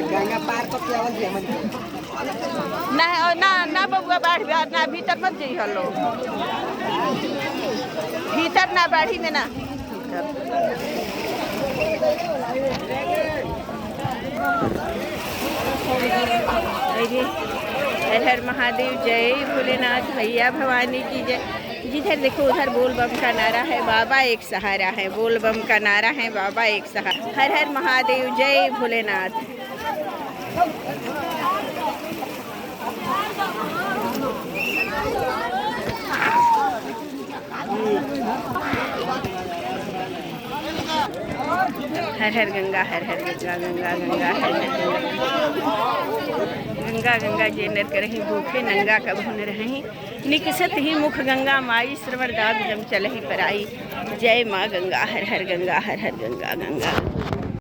गंगा पार को क्या बोल मन ना ना ना बबुआ बाढ़ बिहार ना भीतर मत जाइए हलो भीतर ना बाढ़ी में ना हर हर महादेव, जय भोलेनाथ, भैया भवानी की जय। जिधर देखो उधर बोल बम का नारा है, बाबा एक सहारा है। बोल बम का नारा है, बाबा एक सहारा। हर हर महादेव, जय भोलेनाथ। हर हर गंगा, हर हर गंगा, गंगा गंगा हर हर गंगा, गंगा जेनर करही भूखे नंगा कभू न रही। निकसत ही मुख गंगा माई, श्रवण दाद जम चलहि पराई। जय माँ गंगा, हर हर गंगा, हर हर गंगा, गंगा।